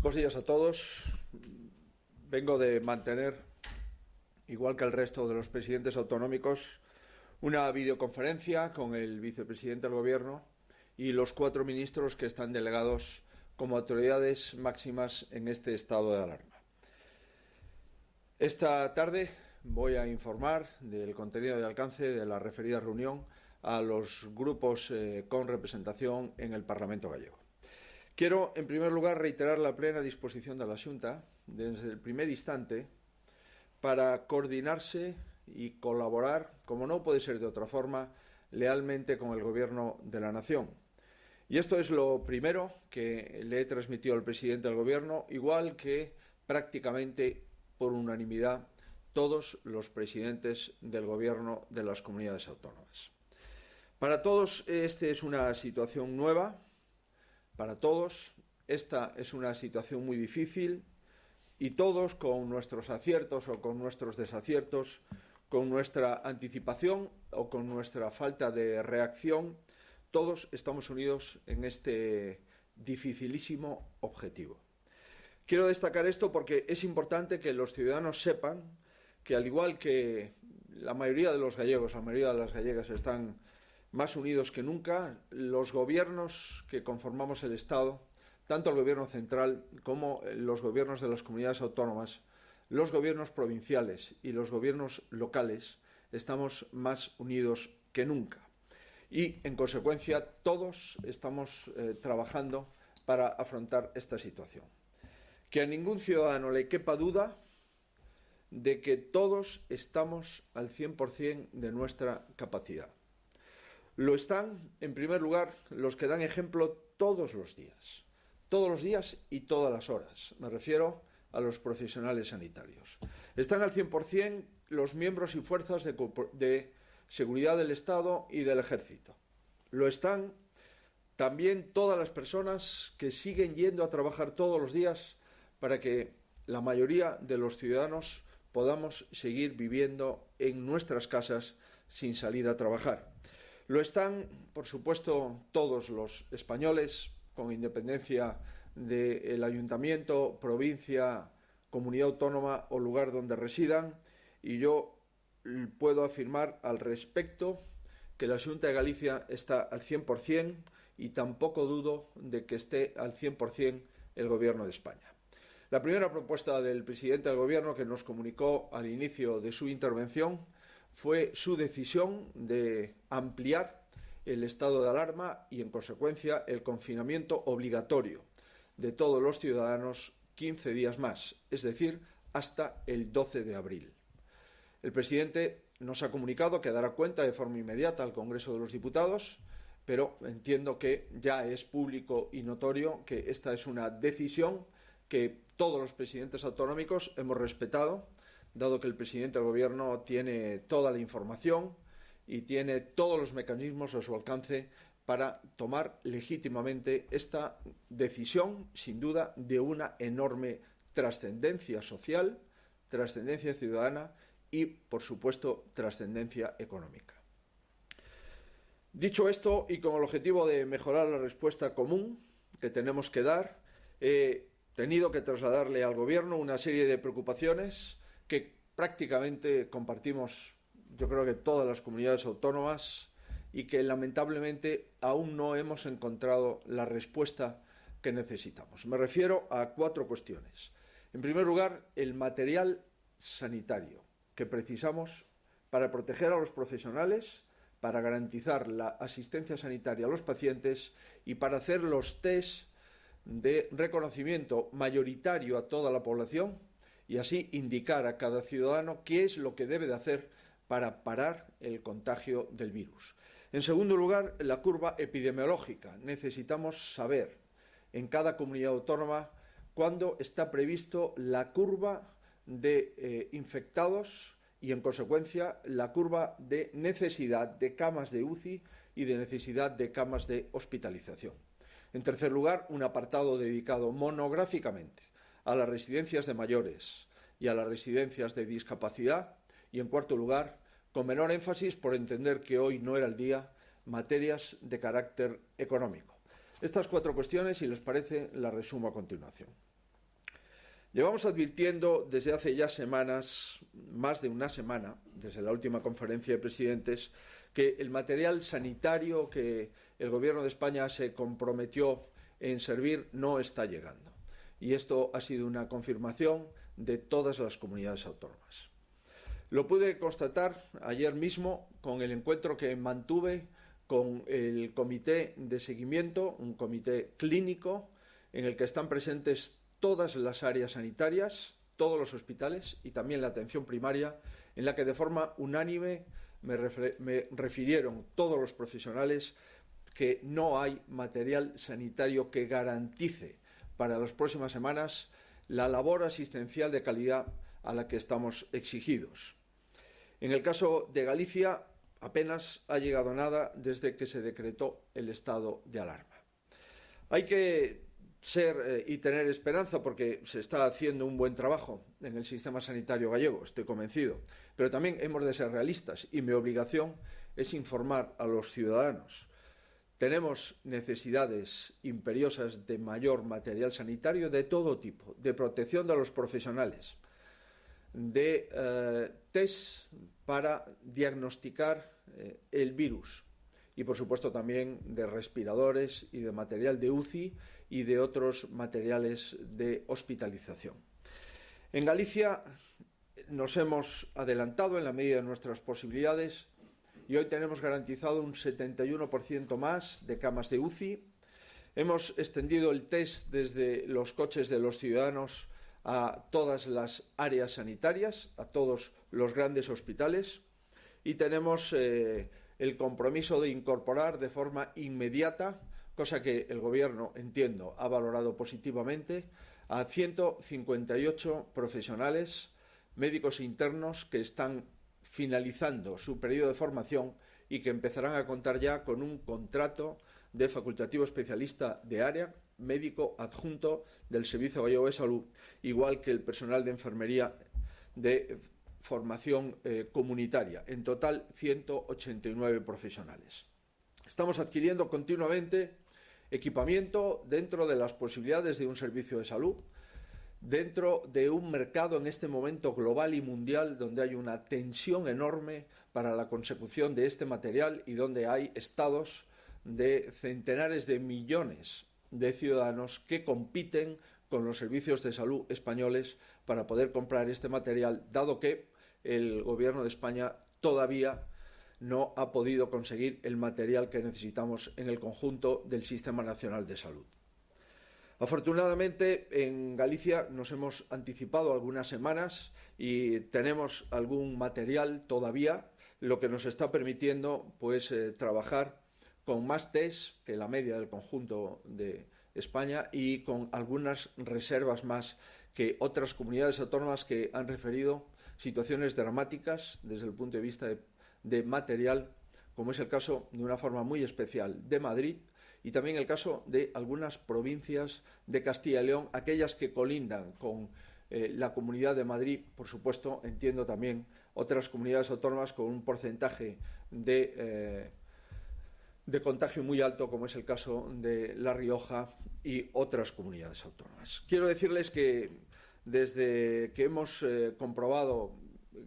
Buenos días a todos. Vengo de mantener, igual que el resto de los presidentes autonómicos, una videoconferencia con el vicepresidente del Gobierno y los 4 ministros que están delegados como autoridades máximas en este estado de alarma. Esta tarde voy a informar del contenido y alcance de la referida reunión a los grupos con representación en el Parlamento gallego. Quiero, en primer lugar, reiterar la plena disposición de la Xunta, desde el primer instante, para coordinarse y colaborar, como no puede ser de otra forma, lealmente con el Gobierno de la Nación. Y esto es lo primero que le he transmitido al presidente del Gobierno, igual que prácticamente por unanimidad todos los presidentes del Gobierno de las comunidades autónomas. Para todos, esta es una situación nueva. Para todos, esta es una situación muy difícil y todos, con nuestros aciertos o con nuestros desaciertos, con nuestra anticipación o con nuestra falta de reacción, todos estamos unidos en este dificilísimo objetivo. Quiero destacar esto porque es importante que los ciudadanos sepan que, al igual que la mayoría de los gallegos, la mayoría de las gallegas están más unidos que nunca, los gobiernos que conformamos el Estado, tanto el Gobierno central como los gobiernos de las comunidades autónomas, los gobiernos provinciales y los gobiernos locales, estamos más unidos que nunca. Y, en consecuencia, todos estamos trabajando para afrontar esta situación. Que a ningún ciudadano le quepa duda de que todos estamos al 100% de nuestra capacidad. Lo están, en primer lugar, los que dan ejemplo todos los días y todas las horas. Me refiero a los profesionales sanitarios. Están al 100% los miembros y fuerzas de seguridad del Estado y del Ejército. Lo están también todas las personas que siguen yendo a trabajar todos los días para que la mayoría de los ciudadanos podamos seguir viviendo en nuestras casas sin salir a trabajar. Lo están, por supuesto, todos los españoles, con independencia del ayuntamiento, provincia, comunidad autónoma o lugar donde residan, y yo puedo afirmar al respecto que la Xunta de Galicia está al 100% y tampoco dudo de que esté al 100% el Gobierno de España. La primera propuesta del presidente del Gobierno, que nos comunicó al inicio de su intervención, fue su decisión de ampliar el estado de alarma y, en consecuencia, el confinamiento obligatorio de todos los ciudadanos 15 días más, es decir, hasta el 12 de abril. El presidente nos ha comunicado que dará cuenta de forma inmediata al Congreso de los Diputados, pero entiendo que ya es público y notorio que esta es una decisión que todos los presidentes autonómicos hemos respetado, dado que el presidente del Gobierno tiene toda la información y tiene todos los mecanismos a su alcance para tomar legítimamente esta decisión, sin duda, de una enorme trascendencia social, trascendencia ciudadana y, por supuesto, trascendencia económica. Dicho esto, y con el objetivo de mejorar la respuesta común que tenemos que dar, he tenido que trasladarle al Gobierno una serie de preocupaciones que prácticamente compartimos, yo creo que todas las comunidades autónomas, y que lamentablemente aún no hemos encontrado la respuesta que necesitamos. Me refiero a 4 cuestiones. En primer lugar, el material sanitario que precisamos para proteger a los profesionales, para garantizar la asistencia sanitaria a los pacientes y para hacer los test de reconocimiento mayoritario a toda la población y así indicar a cada ciudadano qué es lo que debe de hacer para parar el contagio del virus. En segundo lugar, la curva epidemiológica. Necesitamos saber en cada comunidad autónoma cuándo está previsto la curva de infectados y, en consecuencia, la curva de necesidad de camas de UCI y de necesidad de camas de hospitalización. En tercer lugar, un apartado dedicado monográficamente a las residencias de mayores y a las residencias de discapacidad. Y, en cuarto lugar, con menor énfasis, por entender que hoy no era el día, materias de carácter económico. Estas 4 cuestiones, si les parece, las resumo a continuación. Llevamos advirtiendo desde hace ya semanas, más de una semana, desde la última conferencia de presidentes, que el material sanitario que el Gobierno de España se comprometió en servir no está llegando. Y esto ha sido una confirmación de todas las comunidades autónomas. Lo pude constatar ayer mismo con el encuentro que mantuve con el comité de seguimiento, un comité clínico en el que están presentes todas las áreas sanitarias, todos los hospitales y también la atención primaria, en la que de forma unánime me refirieron todos los profesionales que no hay material sanitario que garantice para las próximas semanas la labor asistencial de calidad a la que estamos exigidos. En el caso de Galicia, apenas ha llegado nada desde que se decretó el estado de alarma. Hay que ser y tener esperanza porque se está haciendo un buen trabajo en el sistema sanitario gallego, estoy convencido, pero también hemos de ser realistas y mi obligación es informar a los ciudadanos. Tenemos necesidades imperiosas de mayor material sanitario de todo tipo, de protección de los profesionales, de test para diagnosticar el virus y, por supuesto, también de respiradores y de material de UCI y de otros materiales de hospitalización. En Galicia nos hemos adelantado en la medida de nuestras posibilidades y hoy tenemos garantizado un 71% más de camas de UCI. Hemos extendido el test desde los coches de los ciudadanos a todas las áreas sanitarias, a todos los grandes hospitales y tenemos el compromiso de incorporar de forma inmediata, cosa que el Gobierno, entiendo, ha valorado positivamente, a 158 profesionales, médicos internos que están finalizando su periodo de formación y que empezarán a contar ya con un contrato de facultativo especialista de área, médico adjunto del Servicio Gallego de Salud, igual que el personal de enfermería de formación comunitaria. En total, 189 profesionales. Estamos adquiriendo continuamente equipamiento dentro de las posibilidades de un servicio de salud, dentro de un mercado en este momento global y mundial donde hay una tensión enorme para la consecución de este material y donde hay estados de centenares de millones de ciudadanos que compiten con los servicios de salud españoles para poder comprar este material, dado que el Gobierno de España todavía no ha podido conseguir el material que necesitamos en el conjunto del Sistema Nacional de Salud. Afortunadamente, en Galicia nos hemos anticipado algunas semanas y tenemos algún material todavía, lo que nos está permitiendo trabajar con más test que la media del conjunto de España y con algunas reservas más que otras comunidades autónomas que han referido situaciones dramáticas desde el punto de vista de material, como es el caso de una forma muy especial de Madrid y también el caso de algunas provincias de Castilla y León, aquellas que colindan con la Comunidad de Madrid, por supuesto, entiendo también otras comunidades autónomas con un porcentaje de contagio muy alto, como es el caso de La Rioja y otras comunidades autónomas. Quiero decirles que desde que hemos comprobado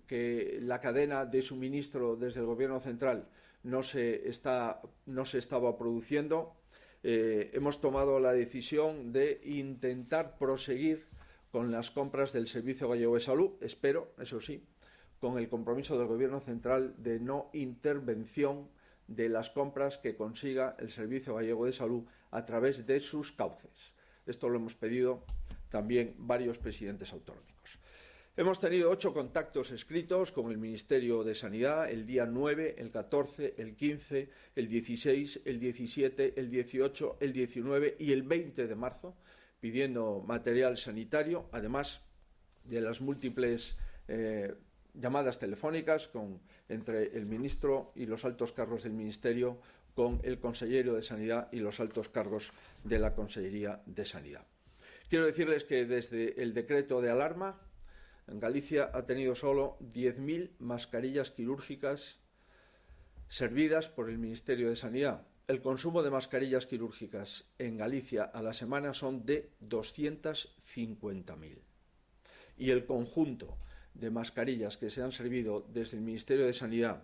que la cadena de suministro desde el Gobierno central no se estaba produciendo, hemos tomado la decisión de intentar proseguir con las compras del Servicio Gallego de Salud. Espero, eso sí, con el compromiso del Gobierno central de no intervención de las compras que consiga el Servicio Gallego de Salud a través de sus cauces. Esto lo hemos pedido también varios presidentes autonómicos. Hemos tenido 8 contactos escritos con el Ministerio de Sanidad el día 9, el 14, el 15, el 16, el 17, el 18, el 19 y el 20 de marzo, pidiendo material sanitario, además de las múltiples llamadas telefónicas entre el ministro y los altos cargos del Ministerio, con el consejero de Sanidad y los altos cargos de la Consellería de Sanidad. Quiero decirles que desde el decreto de alarma, Galicia ha tenido solo 10.000 mascarillas quirúrgicas servidas por el Ministerio de Sanidad. El consumo de mascarillas quirúrgicas en Galicia a la semana son de 250.000. y el conjunto de mascarillas que se han servido desde el Ministerio de Sanidad,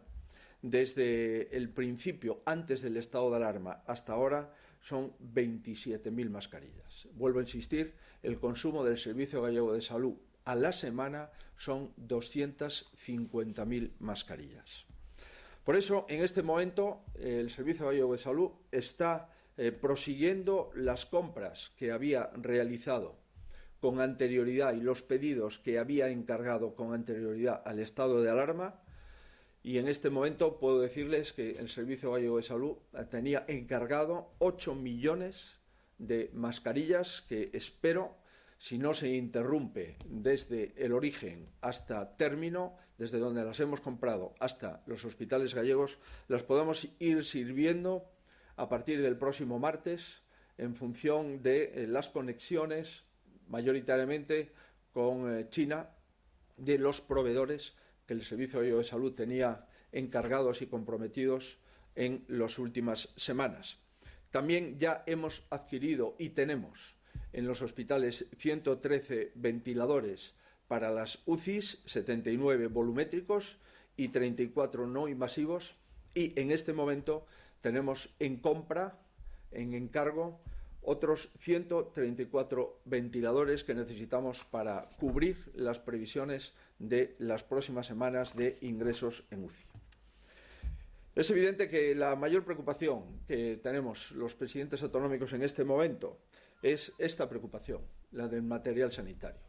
desde el principio, antes del estado de alarma, hasta ahora, son 27.000 mascarillas. Vuelvo a insistir, el consumo del Servicio Gallego de Salud a la semana son 250.000 mascarillas. Por eso, en este momento, el Servicio Gallego de Salud está prosiguiendo las compras que había realizado con anterioridad y los pedidos que había encargado con anterioridad al estado de alarma. Y en este momento puedo decirles que el Servicio Gallego de Salud tenía encargado 8 millones de mascarillas que espero, si no se interrumpe desde el origen hasta término, desde donde las hemos comprado hasta los hospitales gallegos, las podamos ir sirviendo a partir del próximo martes en función de las conexiones, mayoritariamente con China, de los proveedores que el Servicio Gallego de Salud tenía encargados y comprometidos en las últimas semanas. También ya hemos adquirido y tenemos en los hospitales 113 ventiladores para las UCIs, 79 volumétricos y 34 no invasivos, y en este momento tenemos en compra, en encargo, otros 134 ventiladores que necesitamos para cubrir las previsiones de las próximas semanas de ingresos en UCI. Es evidente que la mayor preocupación que tenemos los presidentes autonómicos en este momento es esta preocupación, la del material sanitario.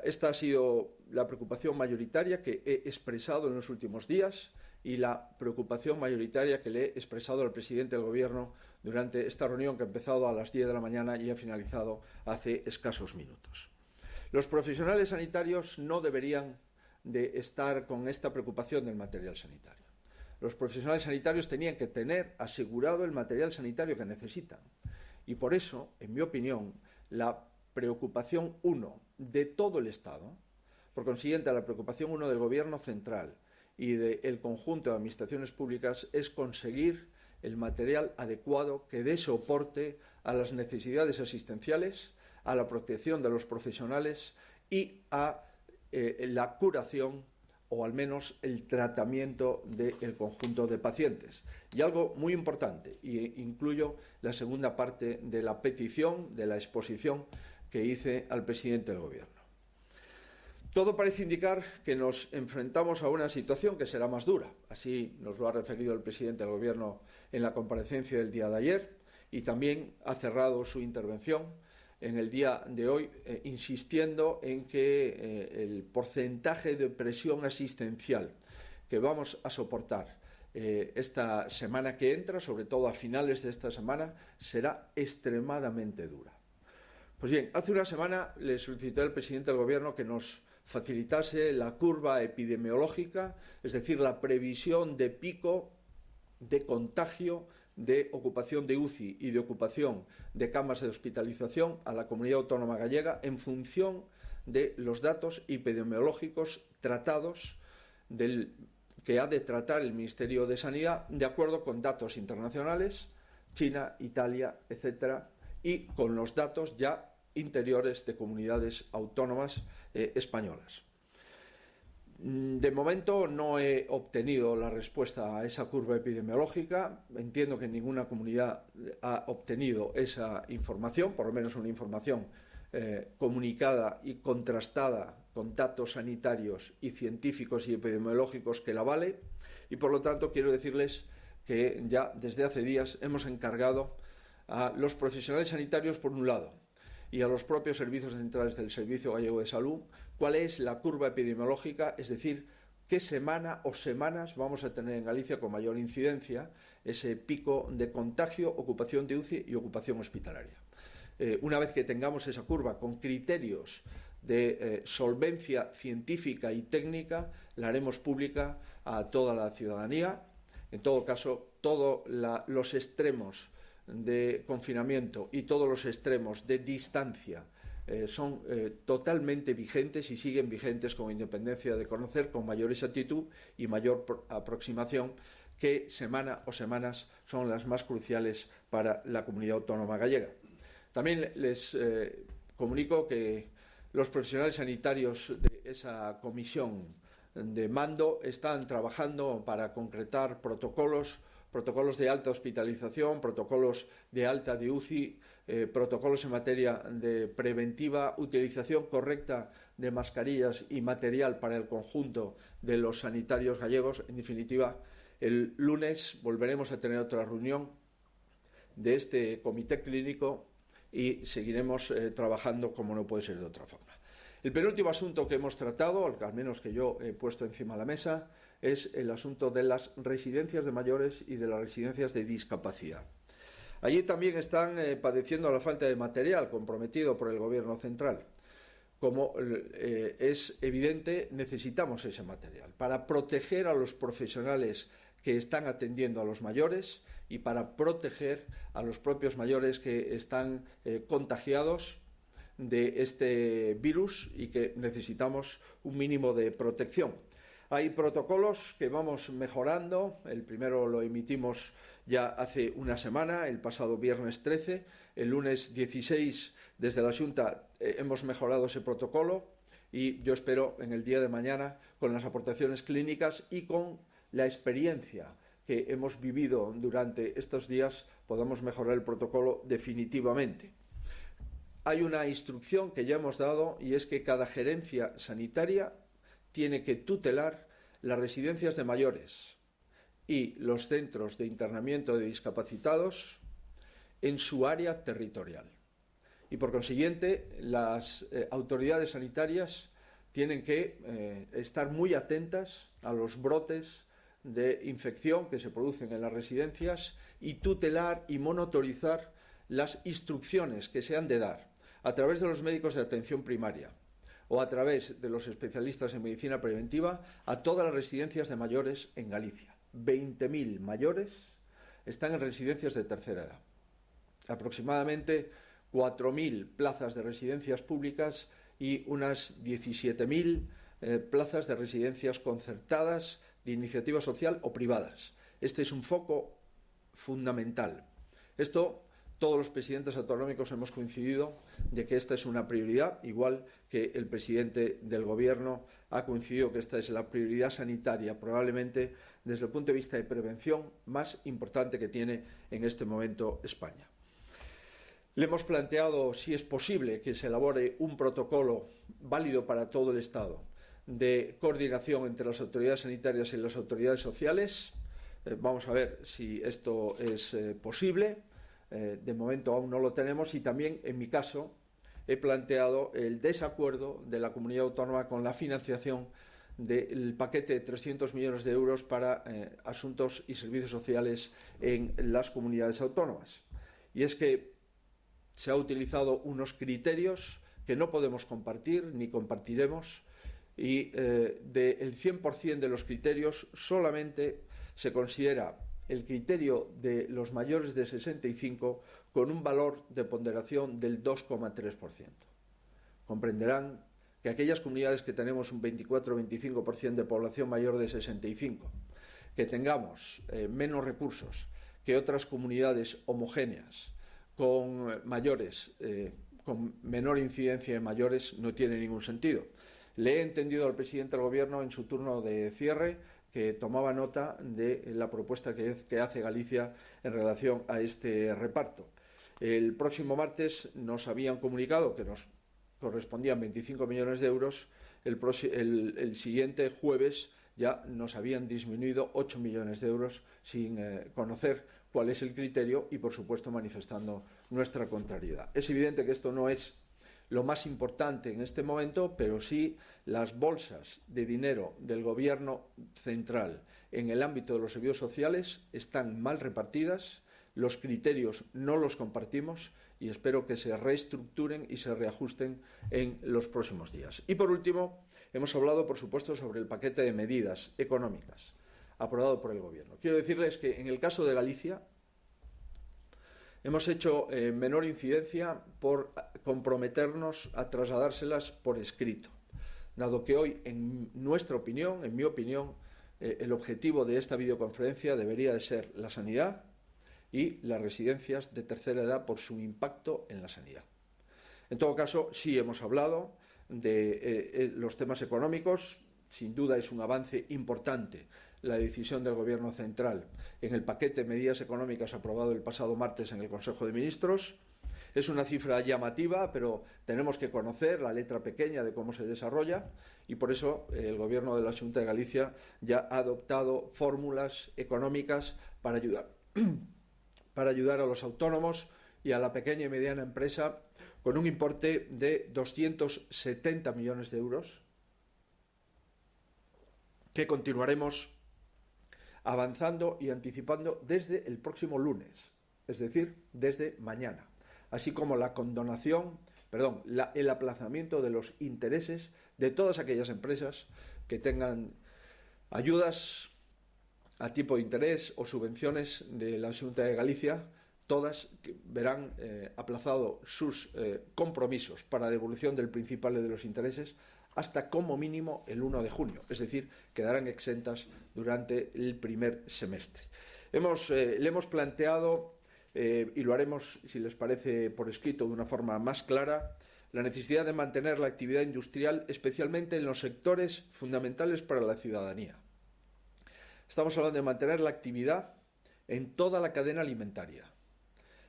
Esta ha sido la preocupación mayoritaria que he expresado en los últimos días y la preocupación mayoritaria que le he expresado al presidente del Gobierno durante esta reunión que ha empezado a las 10 de la mañana y ha finalizado hace escasos minutos. Los profesionales sanitarios no deberían de estar con esta preocupación del material sanitario. Los profesionales sanitarios tenían que tener asegurado el material sanitario que necesitan. Y por eso, en mi opinión, la preocupación 1 de todo el Estado, por consiguiente la preocupación 1 del Gobierno central y del conjunto de administraciones públicas, es conseguir el material adecuado que dé soporte a las necesidades asistenciales, a la protección de los profesionales y a la curación o al menos el tratamiento del conjunto de pacientes. Y algo muy importante, y incluyo la segunda parte de la petición, de la exposición que hice al presidente del Gobierno. Todo parece indicar que nos enfrentamos a una situación que será más dura. Así nos lo ha referido el presidente del Gobierno en la comparecencia del día de ayer y también ha cerrado su intervención en el día de hoy insistiendo en que el porcentaje de presión asistencial que vamos a soportar esta semana que entra, sobre todo a finales de esta semana, será extremadamente dura. Pues bien, hace una semana le solicité al presidente del Gobierno que nos facilitase la curva epidemiológica, es decir, la previsión de pico de contagio, de ocupación de UCI y de ocupación de camas de hospitalización a la comunidad autónoma gallega en función de los datos epidemiológicos tratados que ha de tratar el Ministerio de Sanidad de acuerdo con datos internacionales, China, Italia, etcétera, y con los datos ya interiores de comunidades autónomas españolas. De momento no he obtenido la respuesta a esa curva epidemiológica. Entiendo que ninguna comunidad ha obtenido esa información, por lo menos una información comunicada y contrastada con datos sanitarios y científicos y epidemiológicos que la vale. Y por lo tanto quiero decirles que ya desde hace días hemos encargado a los profesionales sanitarios por un lado y a los propios servicios centrales del Servicio Gallego de Salud cuál es la curva epidemiológica, es decir, qué semana o semanas vamos a tener en Galicia con mayor incidencia ese pico de contagio, ocupación de UCI y ocupación hospitalaria. Una vez que tengamos esa curva con criterios de solvencia científica y técnica, la haremos pública a toda la ciudadanía. En todo caso, todos los extremos de confinamiento y todos los extremos de distancia son totalmente vigentes y siguen vigentes con independencia de conocer con mayor exactitud y mayor aproximación qué semana o semanas son las más cruciales para la comunidad autónoma gallega. También les comunico que Los profesionales sanitarios de esa comisión de mando están trabajando para concretar protocolos de alta hospitalización, protocolos de alta de UCI, protocolos en materia de preventiva, utilización correcta de mascarillas y material para el conjunto de los sanitarios gallegos. En definitiva, el lunes volveremos a tener otra reunión de este comité clínico y seguiremos trabajando como no puede ser de otra forma. El penúltimo asunto que hemos tratado, al menos que yo he puesto encima de la mesa, es el asunto de las residencias de mayores y de las residencias de discapacidad. Allí también están padeciendo la falta de material comprometido por el Gobierno central. Como es evidente, necesitamos ese material para proteger a los profesionales que están atendiendo a los mayores y para proteger a los propios mayores que están contagiados de este virus y que necesitamos un mínimo de protección. Hay protocolos que vamos mejorando. El primero lo emitimos ya hace una semana, el pasado viernes 13. El lunes 16, desde la Xunta, hemos mejorado ese protocolo y yo espero en el día de mañana, con las aportaciones clínicas y con la experiencia que hemos vivido durante estos días, podamos mejorar el protocolo definitivamente. Hay una instrucción que ya hemos dado y es que cada gerencia sanitaria tiene que tutelar las residencias de mayores y los centros de internamiento de discapacitados en su área territorial. Y por consiguiente, las autoridades sanitarias tienen que estar muy atentas a los brotes de infección que se producen en las residencias y tutelar y monitorizar las instrucciones que se han de dar a través de los médicos de atención primaria o a través de los especialistas en medicina preventiva a todas las residencias de mayores en Galicia. 20.000 mayores están en residencias de tercera edad. Aproximadamente 4.000 plazas de residencias públicas y unas 17.000 plazas de residencias concertadas de iniciativa social o privadas. Este es un foco fundamental. Esto, todos los presidentes autonómicos hemos coincidido de que esta es una prioridad, igual que el presidente del Gobierno ha coincidido que esta es la prioridad sanitaria, probablemente desde el punto de vista de prevención más importante que tiene en este momento España. Le hemos planteado si es posible que se elabore un protocolo válido para todo el Estado de coordinación entre las autoridades sanitarias y las autoridades sociales. Vamos a ver si esto es posible. De momento aún no lo tenemos y también, en mi caso, he planteado el desacuerdo de la comunidad autónoma con la financiación del paquete de 300 millones de euros para asuntos y servicios sociales en las comunidades autónomas. Y es que se ha utilizado unos criterios que no podemos compartir ni compartiremos y del 100% de los criterios solamente se considera el criterio de los mayores de 65 con un valor de ponderación del 2,3%. Comprenderán que aquellas comunidades que tenemos un 24 o 25% de población mayor de 65, que tengamos menos recursos que otras comunidades homogéneas con mayores, con menor incidencia de mayores, no tiene ningún sentido. Le he entendido al presidente del Gobierno en su turno de cierre que tomaba nota de la propuesta que hace Galicia en relación a este reparto. El próximo martes nos habían comunicado que nos correspondían 25 millones de euros, el siguiente jueves ya nos habían disminuido 8 millones de euros sin conocer cuál es el criterio y, por supuesto, manifestando nuestra contrariedad. Es evidente que esto no es lo más importante en este momento, pero sí las bolsas de dinero del Gobierno central en el ámbito de los servicios sociales están mal repartidas, los criterios no los compartimos y espero que se reestructuren y se reajusten en los próximos días. Y por último, hemos hablado, por supuesto, sobre el paquete de medidas económicas aprobado por el Gobierno. Quiero decirles que en el caso de Galicia hemos hecho menor incidencia por comprometernos a trasladárselas por escrito, dado que hoy, en nuestra opinión, en mi opinión, el objetivo de esta videoconferencia debería de ser la sanidad y las residencias de tercera edad por su impacto en la sanidad. En todo caso, sí hemos hablado de los temas económicos. Sin duda es un avance importante la decisión del Gobierno central en el paquete de medidas económicas aprobado el pasado martes en el Consejo de Ministros. Es una cifra llamativa, pero tenemos que conocer la letra pequeña de cómo se desarrolla y por eso el Gobierno de la Xunta de Galicia ya ha adoptado fórmulas económicas para ayudar a los autónomos y a la pequeña y mediana empresa con un importe de 270 millones de euros que continuaremos avanzando y anticipando desde el próximo lunes, es decir, desde mañana, así como la condonación, el aplazamiento de los intereses de todas aquellas empresas que tengan ayudas a tipo de interés o subvenciones de la Xunta de Galicia. Todas verán aplazado sus compromisos para devolución del principal de los intereses hasta como mínimo el 1 de junio, es decir, quedarán exentas durante el primer semestre. Le hemos planteado, y lo haremos, si les parece, por escrito de una forma más clara, la necesidad de mantener la actividad industrial, especialmente en los sectores fundamentales para la ciudadanía. Estamos hablando de mantener la actividad en toda la cadena alimentaria,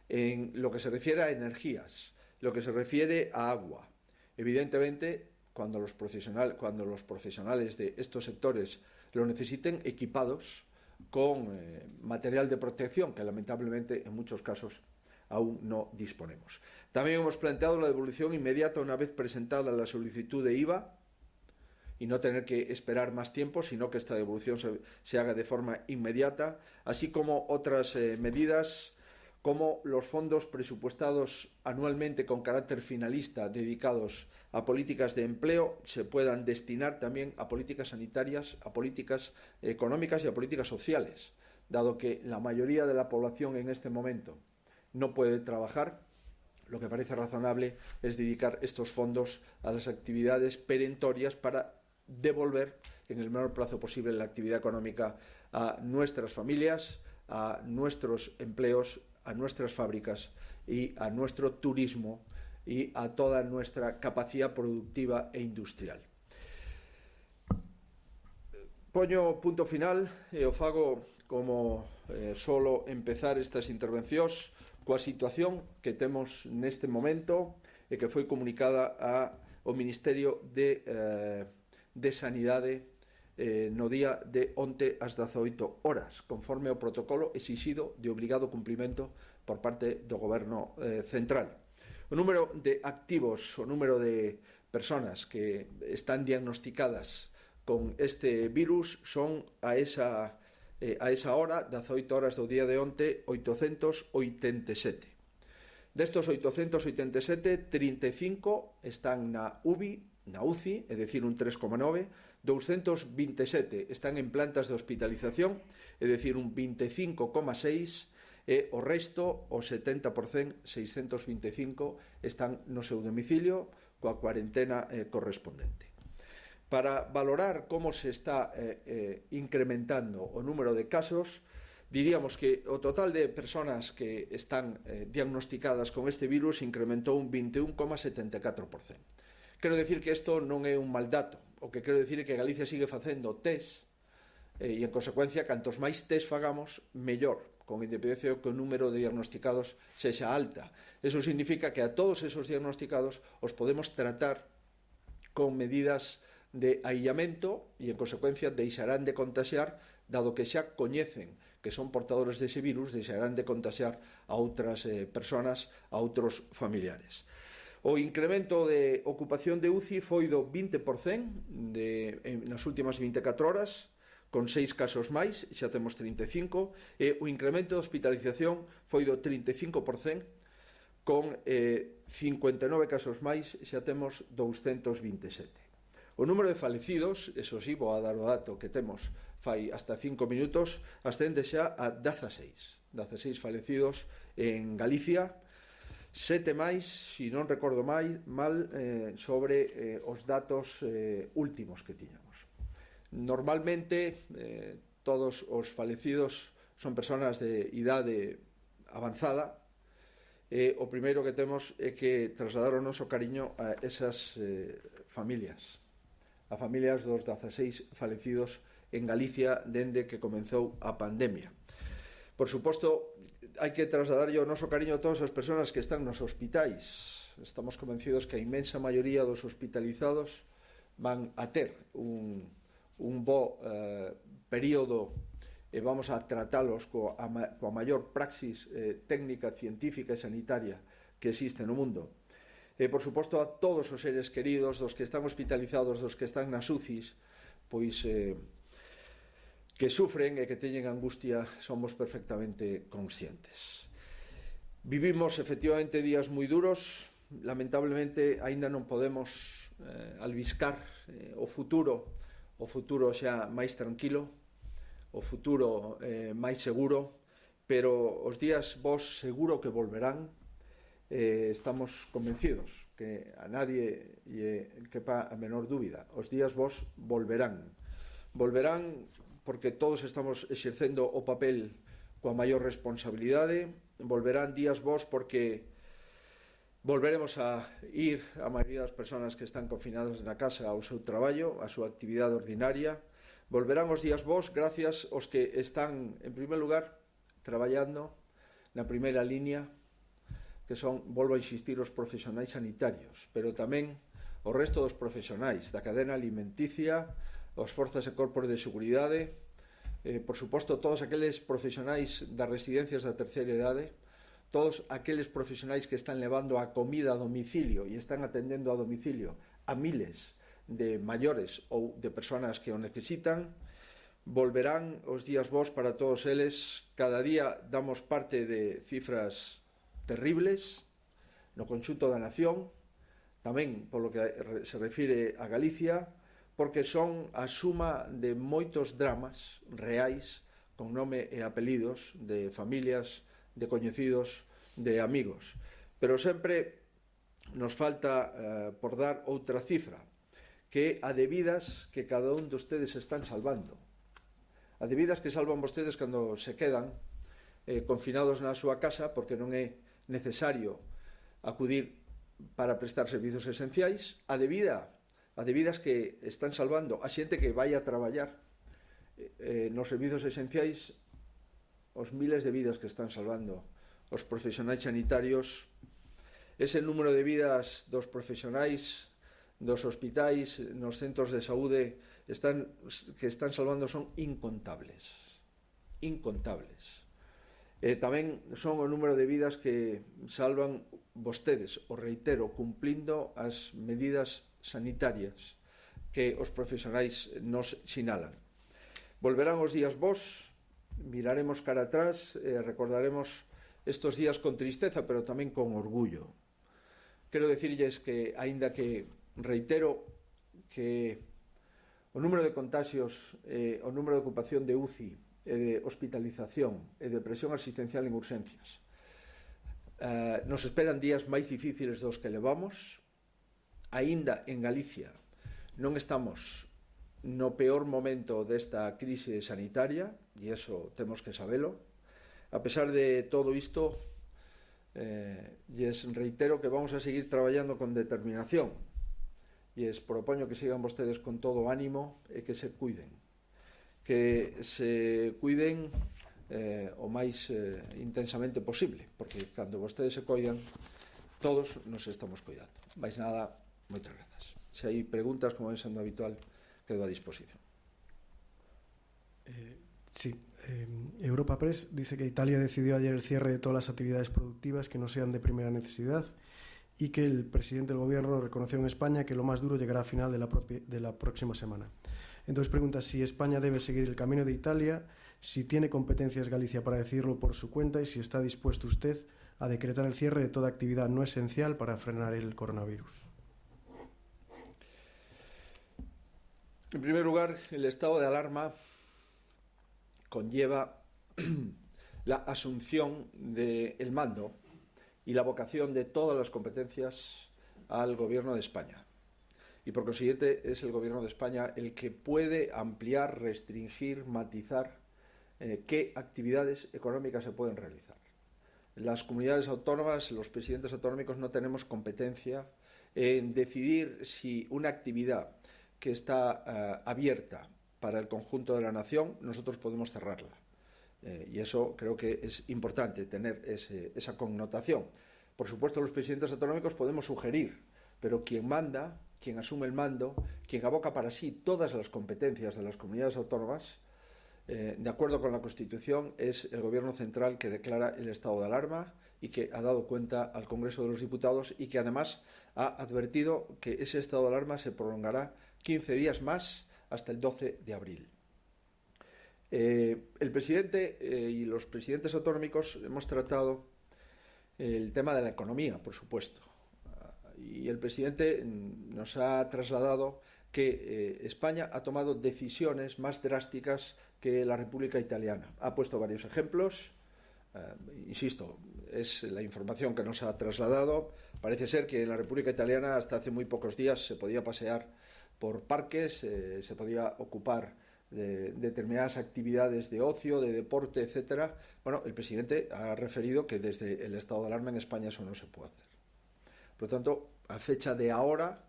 en lo que se refiere a energías, lo que se refiere a agua. Evidentemente, cuando los profesionales de estos sectores lo necesiten, equipados con material de protección, que lamentablemente en muchos casos aún no disponemos. También hemos planteado la devolución inmediata una vez presentada la solicitud de IVA y no tener que esperar más tiempo, sino que esta devolución se haga de forma inmediata, así como otras medidas como los fondos presupuestados anualmente con carácter finalista dedicados a políticas de empleo se puedan destinar también a políticas sanitarias, a políticas económicas y a políticas sociales, dado que la mayoría de la población en este momento no puede trabajar. Lo que parece razonable es dedicar estos fondos a las actividades perentorias para devolver en el menor plazo posible la actividad económica a nuestras familias, a nuestros empleos, a nuestras fábricas y a nuestro turismo y a toda nuestra capacidad productiva e industrial. Poño punto final e o fago como solo empezar estas intervencións coa situación que temos neste momento e que foi comunicada ao Ministerio de Sanidade no día de onte ás 18 horas, conforme ao protocolo exixido de obrigado cumprimento por parte do Goberno central. O número de activos, o número de persoas que están diagnosticadas con este virus son a esa hora, 18 horas do día de onte, 887. Destos 887, 35 están na UCI, é dicir, un 3,9%, 227 están en plantas de hospitalización, é dicir, un 25,6%, e o resto, o 70%, 625, están no seu domicilio coa cuarentena correspondente. Para valorar como se está incrementando o número de casos, diríamos que o total de persoas que están diagnosticadas con este virus incrementou un 21,74%. Quero dicir que isto non é un mal dato. O que quero dicir é que Galicia sigue facendo test e, en consecuencia, cantos máis test fagamos, mellor, con independencia que o número de diagnosticados sexa alta. Eso significa que a todos esos diagnosticados os podemos tratar con medidas de aillamento e, en consecuencia, deixarán de contaxiar, dado que xa coñecen que son portadores dese virus, deixarán de contaxiar a outras persoas, a outros familiares. O incremento de ocupación de UCI foi do 20% nas últimas 24 horas, con 6 casos máis, xa temos 35, e o incremento de hospitalización foi do 35%, con 59 casos máis, xa temos 227. O número de falecidos, eso sí, vou a dar o dato que temos fai hasta 5 minutos, ascende xa a 16 falecidos en Galicia, 7 máis, se non recordo mal, sobre os datos últimos que tiñamos. Normalmente, todos os falecidos son persoas de idade avanzada o primeiro que temos é que trasladar o noso cariño a esas familias, a familias dos 16 falecidos en Galicia dende que comenzou a pandemia. Por suposto, hai que trasladar o noso cariño a todas as persoas que están nos hospitais. Estamos convencidos que a inmensa maioría dos hospitalizados van a ter un bo período e vamos a tratalos coa maior praxis técnica, científica e sanitaria que existe no mundo. E, por suposto, a todos os seres queridos, dos que están hospitalizados, dos que están nas UCIs, pois que sufren e que teñen angustia, somos perfectamente conscientes. Vivimos, efectivamente, días moi duros. Lamentablemente, aínda non podemos albiscar o futuro xa máis tranquilo, o futuro máis seguro, pero os días vos seguro que volverán. Estamos convencidos que a nadie lle quepa a menor dúbida. Os días vos volverán. Volverán porque todos estamos exercendo o papel coa maior responsabilidade. Volverán días vos porque volveremos a ir a maioría das persoas que están confinadas na casa ao seu traballo, á súa actividade ordinaria. Volverán os días vos gracias aos que están, en primer lugar, traballando na primeira línea, que son, volvo a insistir, os profesionais sanitarios, pero tamén o resto dos profesionais da cadena alimenticia, as forzas e corpos de seguridade, por suposto, todos aqueles profesionais das residencias da terceira idade, todos aqueles profesionais que están levando a comida a domicilio e están atendendo a domicilio a miles de maiores ou de persoas que o necesitan. Volverán os días vos para todos eles. Cada día damos parte de cifras terribles no conxunto da nación, tamén polo que se refire a Galicia, porque son a suma de moitos dramas reais con nome e apelidos de familias, de coñecidos, de amigos. Pero sempre nos falta por dar outra cifra, que a de vidas que cada un de ustedes están salvando. A de vidas que salvan vostedes cando se quedan confinados na súa casa porque non é necesario acudir para prestar servizos esenciais. A de vidas que están salvando a xente que vai a traballar nos servizos esenciais, os miles de vidas que están salvando os profesionais sanitarios. Ese número de vidas dos profesionais dos hospitais, nos centros de saúde que están salvando son incontables. Incontables. Tamén son o número de vidas que salvan vostedes, o reitero, cumplindo as medidas sanitarias que os profesionais nos sinalan. Volverán os días vos, miraremos cara atrás, recordaremos estes días con tristeza, pero tamén con orgullo. Quero dicirlles que, aínda que reitero que o número de contagios, o número de ocupación de UCI e de hospitalización e de presión asistencial en urxencias nos esperan días máis difíciles dos que levamos. Aínda en Galicia non estamos no peor momento desta crise sanitaria, e iso temos que sabelo. A pesar de todo isto, lles reitero que vamos a seguir traballando con determinación. E es propoño que sigan vostedes con todo o ánimo e que se cuiden. Que se cuiden o máis intensamente posible, porque cando vostedes se coidan, todos nos estamos coidando. Mais nada, moitas grazas. Se hai preguntas, como é sendo habitual, quedo a disposición. Sí. Europa Press dice que Italia decidió ayer el cierre de todas las actividades productivas que no sean de primera necesidad y que el presidente del gobierno reconoció en España que lo más duro llegará a final de la próxima semana. Entonces pregunta si España debe seguir el camino de Italia, si tiene competencias Galicia para decirlo por su cuenta y si está dispuesto usted a decretar el cierre de toda actividad no esencial para frenar el coronavirus. En primer lugar, el estado de alarma conlleva la asunción del mando y la vocación de todas las competencias al Gobierno de España. Y por consiguiente es el Gobierno de España el que puede ampliar, restringir, matizar qué actividades económicas se pueden realizar. las comunidades autónomas, los presidentes autonómicos no tenemos competencia en decidir si una actividad que está abierta para el conjunto de la nación, nosotros podemos cerrarla. Y eso creo que es importante, tener esa connotación. Por supuesto, los presidentes autonómicos podemos sugerir, pero quien manda, quien asume el mando, quien aboca para sí todas las competencias de las comunidades autónomas, de acuerdo con la Constitución, es el Gobierno central que declara el estado de alarma y que ha dado cuenta al Congreso de los Diputados y que además ha advertido que ese estado de alarma se prolongará 15 días más hasta el 12 de abril. El presidente y los presidentes autonómicos hemos tratado el tema de la economía, por supuesto. Y el presidente nos ha trasladado que España ha tomado decisiones más drásticas que la República Italiana. Ha puesto varios ejemplos. Insisto, es la información que nos ha trasladado. Parece ser que en la República Italiana hasta hace muy pocos días se podía pasear por parques, se podía ocupar de determinadas actividades de ocio, de deporte, etcétera. Bueno, el presidente ha referido que desde el estado de alarma en España eso no se puede hacer. Por lo tanto, a fecha de ahora,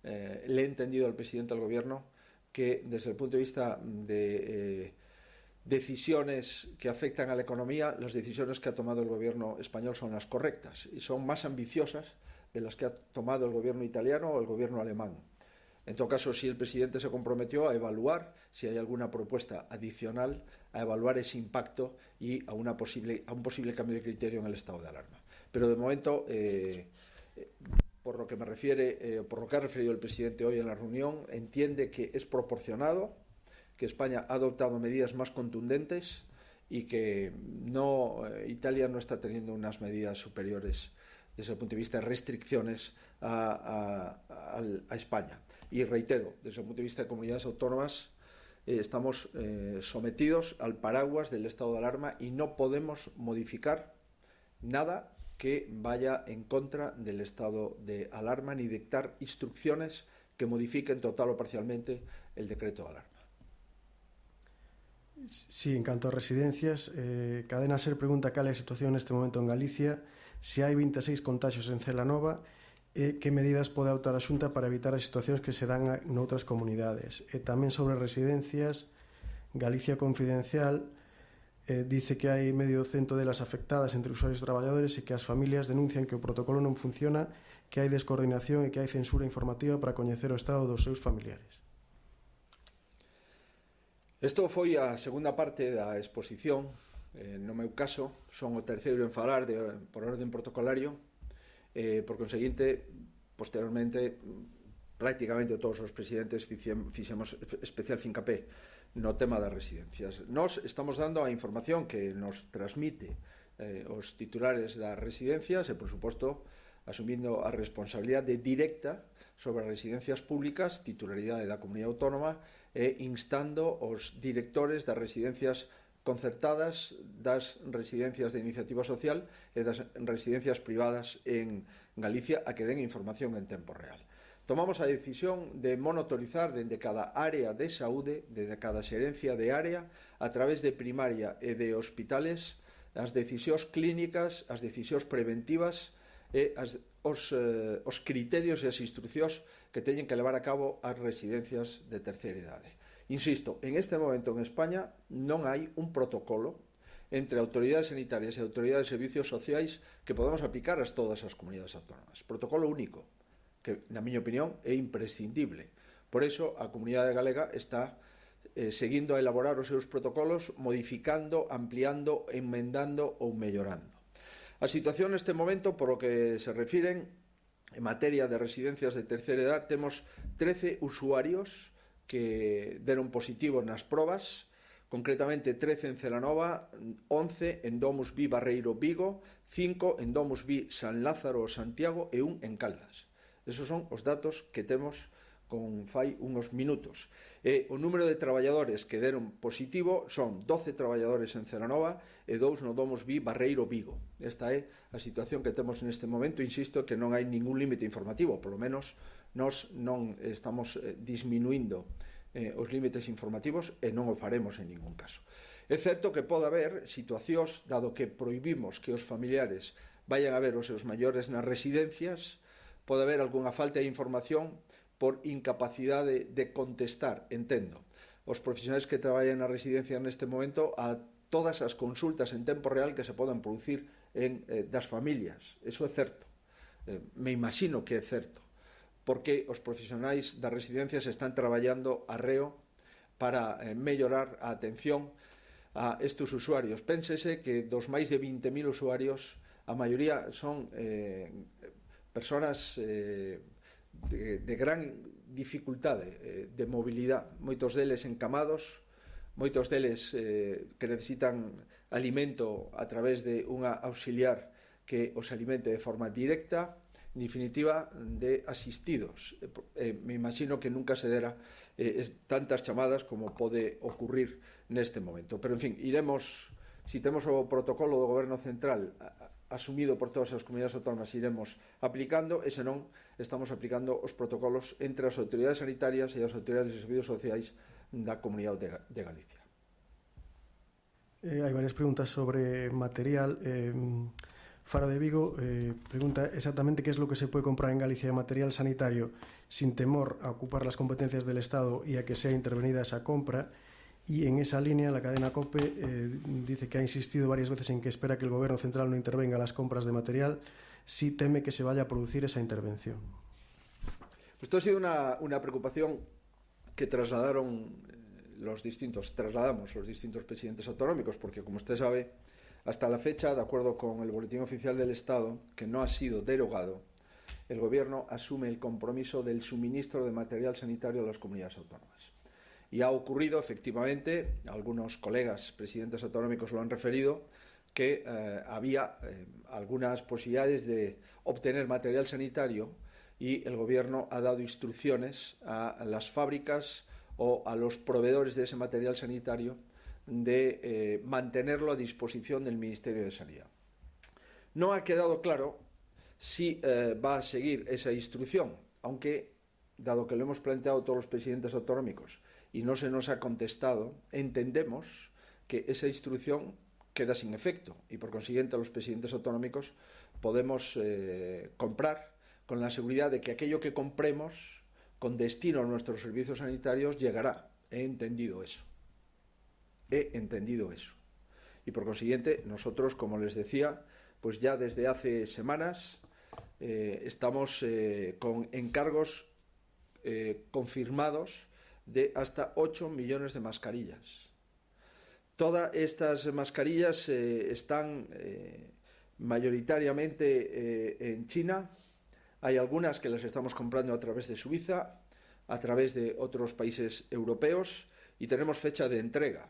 le he entendido al presidente del Gobierno que desde el punto de vista de decisiones que afectan a la economía, las decisiones que ha tomado el Gobierno español son las correctas y son más ambiciosas de las que ha tomado el Gobierno italiano o el Gobierno alemán. En todo caso, sí, el presidente se comprometió a evaluar si hay alguna propuesta adicional, a evaluar ese impacto y a un posible cambio de criterio en el estado de alarma. Pero de momento, por lo que me refiere, por lo que ha referido el presidente hoy en la reunión, entiende que es proporcionado, que España ha adoptado medidas más contundentes y que Italia no está teniendo unas medidas superiores desde el punto de vista de restricciones a España. Y reitero, desde el punto de vista de comunidades autónomas, estamos sometidos al paraguas del estado de alarma y no podemos modificar nada que vaya en contra del estado de alarma ni dictar instrucciones que modifiquen total o parcialmente el decreto de alarma. Sí, en canto a residencias, Cadena SER pregunta cal é a situación neste momento en Galicia, se hai 26 contagios en Celanova e que medidas pode adoptar a Xunta para evitar as situacións que se dan noutras comunidades. E tamén sobre residencias, Galicia Confidencial dice que hai medio cento delas afectadas entre usuarios e traballadores e que as familias denuncian que o protocolo non funciona, que hai descoordinación e que hai censura informativa para coñecer o estado dos seus familiares. Isto foi a segunda parte da exposición. No meu caso, son o terceiro en falar por orden protocolario. Por conseguinte, posteriormente, prácticamente todos os presidentes fixemos especial fincapé no tema das residencias. Nós estamos dando a información que nos transmite os titulares das residencias e, por suposto, asumindo a responsabilidade directa sobre as residencias públicas, titularidade da Comunidade Autónoma, e instando os directores das residencias concertadas, das residencias de iniciativa social e das residencias privadas en Galicia a que den información en tempo real. Tomamos a decisión de monitorizar dende cada área de saúde, dende cada xerencia de área, a través de primaria e de hospitales, as decisións clínicas, as decisións preventivas e os criterios e as instruccións que teñen que levar a cabo as residencias de terceira idade. Insisto, en este momento en España non hai un protocolo entre autoridades sanitarias e autoridades de servicios sociais que podamos aplicar a todas as comunidades autónomas. Protocolo único, que, na miña opinión, é imprescindible. Por iso, a comunidade galega está seguindo a elaborar os seus protocolos, modificando, ampliando, enmendando ou mellorando. A situación neste momento, por o que se refiren, en materia de residencias de terceira edad, temos 13 usuarios que deron positivo nas probas, concretamente 13 en Celanova, 11 en Domus Vi Barreiro Vigo, 5 en Domus Vi San Lázaro Santiago e 1 en Caldas. Esos son os datos que temos con fai unos minutos. O número de traballadores que deron positivo son 12 traballadores en Celanova e 2 no Domus Vi Barreiro Vigo. Esta é a situación que temos neste momento. Insisto que non hai ningún límite informativo, polo menos nós non estamos disminuindo os límites informativos e non o faremos en ningún caso. É certo que pode haber situacións, dado que prohibimos que os familiares vayan a ver os seus maiores nas residencias, pode haber algunha falta de información por incapacidade de contestar, entendo, os profesionais que traballan na residencia neste momento a todas as consultas en tempo real que se poden producir das familias. Eso é certo. Me imagino que é certo, porque os profesionais das residencias están traballando arreo para mellorar a atención a estes usuarios. Pénsese que dos máis de 20.000 usuarios, a maioría son persoas de gran dificultade de mobilidade, moitos deles encamados, moitos deles que necesitan alimento a través de unha auxiliar que os alimente de forma directa, en definitiva, de asistidos. Me imagino que nunca se dera tantas chamadas como pode ocurrir neste momento. Pero, en fin, iremos, si temos o protocolo do Goberno Central asumido por todas as comunidades autónomas, iremos aplicando, e senón estamos aplicando os protocolos entre as autoridades sanitarias e as autoridades de servicios sociais da Comunidade de Galicia. Hai varias preguntas sobre material. Faro de Vigo pregunta exactamente qué es lo que se puede comprar en Galicia de material sanitario sin temor a ocupar las competencias del Estado y a que sea intervenida esa compra. Y en esa línea la cadena COPE dice que ha insistido varias veces en que espera que el Gobierno Central no intervenga en las compras de material si teme que se vaya a producir esa intervención. Esto ha sido una preocupación que trasladamos los distintos presidentes autonómicos, porque como usted sabe, hasta la fecha, de acuerdo con el Boletín Oficial del Estado, que no ha sido derogado, el Gobierno asume el compromiso del suministro de material sanitario a las comunidades autónomas. Y ha ocurrido, efectivamente, algunos colegas presidentes autonómicos lo han referido, que había algunas posibilidades de obtener material sanitario y el Gobierno ha dado instrucciones a las fábricas o a los proveedores de ese material sanitario de mantenerlo a disposición del Ministerio de Sanidad. No ha quedado claro si va a seguir esa instrucción, aunque, dado que lo hemos planteado todos los presidentes autonómicos y no se nos ha contestado, entendemos que esa instrucción queda sin efecto y, por consiguiente, los presidentes autonómicos podemos comprar con la seguridad de que aquello que compremos con destino a nuestros servicios sanitarios llegará. He entendido eso. Y, por consiguiente, nosotros, como les decía, pues ya desde hace semanas estamos con encargos confirmados de hasta 8 millones de mascarillas. Todas estas mascarillas están mayoritariamente en China. Hay algunas que las estamos comprando a través de Suiza, a través de otros países europeos, y tenemos fecha de entrega,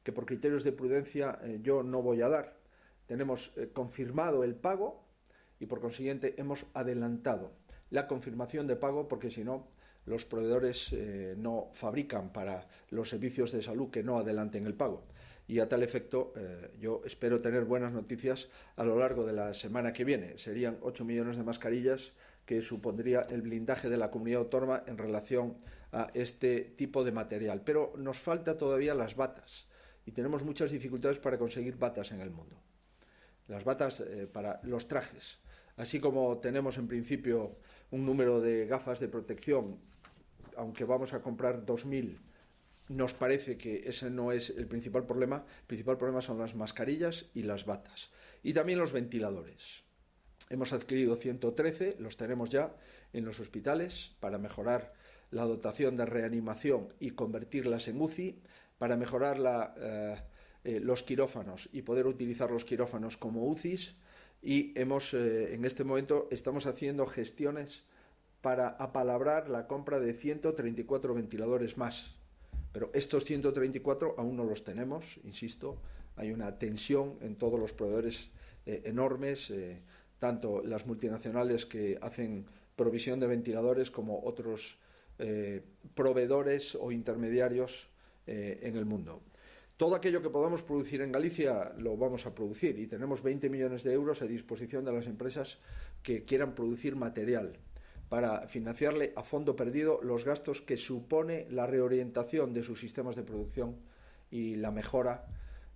que por criterios de prudencia yo no voy a dar. Tenemos confirmado el pago y, por consiguiente, hemos adelantado la confirmación de pago, porque si no, los proveedores no fabrican para los servicios de salud que no adelanten el pago. Y a tal efecto, yo espero tener buenas noticias a lo largo de la semana que viene. Serían 8 millones de mascarillas, que supondría el blindaje de la comunidad autónoma en relación a este tipo de material. Pero nos falta todavía las batas y tenemos muchas dificultades para conseguir batas en el mundo. Las batas para los trajes, así como tenemos en principio un número de gafas de protección, aunque vamos a comprar 2.000, nos parece que ese no es el principal problema. El principal problema son las mascarillas y las batas. Y también los ventiladores. Hemos adquirido 113, los tenemos ya en los hospitales para mejorar la dotación de reanimación y convertirlas en UCI, para mejorar los quirófanos y poder utilizar los quirófanos como UCIs. Y en este momento estamos haciendo gestiones para apalabrar la compra de 134 ventiladores más. Pero estos 134 aún no los tenemos, insisto, hay una tensión en todos los proveedores enormes, tanto las multinacionales que hacen provisión de ventiladores como otros proveedores o intermediarios en el mundo. Todo aquello que podamos producir en Galicia lo vamos a producir y tenemos 20 millones de euros a disposición de las empresas que quieran producir material para financiarle a fondo perdido los gastos que supone la reorientación de sus sistemas de producción y la mejora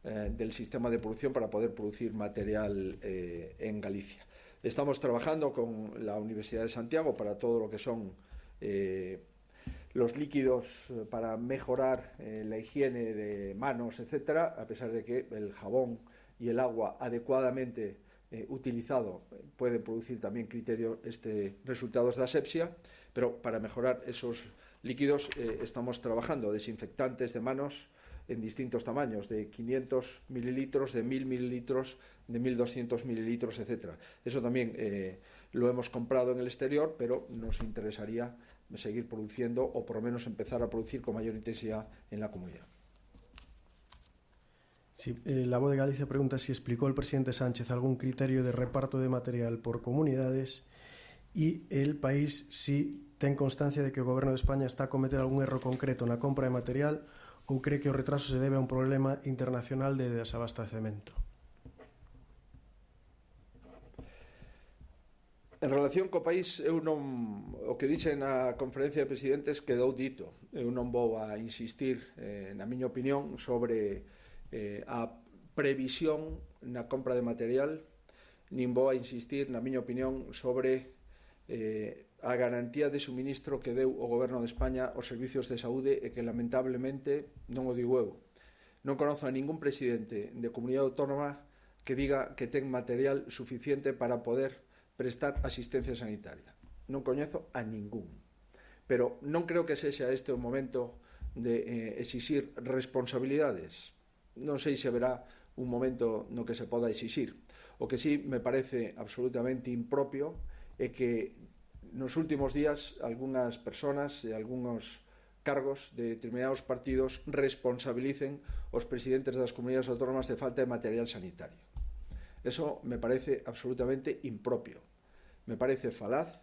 del sistema de producción para poder producir material en Galicia. Estamos trabajando con la Universidad de Santiago para todo lo que son los líquidos para mejorar la higiene de manos, etcétera, a pesar de que el jabón y el agua adecuadamente utilizado puede producir también resultados de asepsia, pero para mejorar esos líquidos estamos trabajando desinfectantes de manos en distintos tamaños, de 500 mililitros, de 1000 mililitros, de 1200 mililitros, etcétera. Eso también lo hemos comprado en el exterior, pero nos interesaría seguir produciendo o por lo menos empezar a producir con mayor intensidad en la comunidad. Sí, la Voz de Galicia pregunta si explicó el presidente Sánchez algún criterio de reparto de material por comunidades e El País si ten constancia de que o Goberno de España está a cometer algún erro concreto na compra de material ou cree que o retraso se debe a un problema internacional de desabastecemento. En relación co país, o que dixen na conferencia de presidentes quedou dito. Eu non vou a insistir, na miña opinión, sobre a previsión na compra de material, nin vou a insistir, na miña opinión, sobre a garantía de suministro que deu o Goberno de España aos servicios de saúde e que, lamentablemente, non o digo eu, non conozo a ningún presidente de comunidade autónoma que diga que ten material suficiente para poder prestar asistencia sanitaria. Non coñezo a ningún. Pero non creo que sexa este o momento de exixir responsabilidades. Non sei se haberá un momento no que se poda exixir. O que sí me parece absolutamente impropio é que nos últimos días algunhas persoas e algúns cargos de determinados partidos responsabilicen os presidentes das comunidades autónomas de falta de material sanitario. Eso me parece absolutamente impropio, me parece falaz,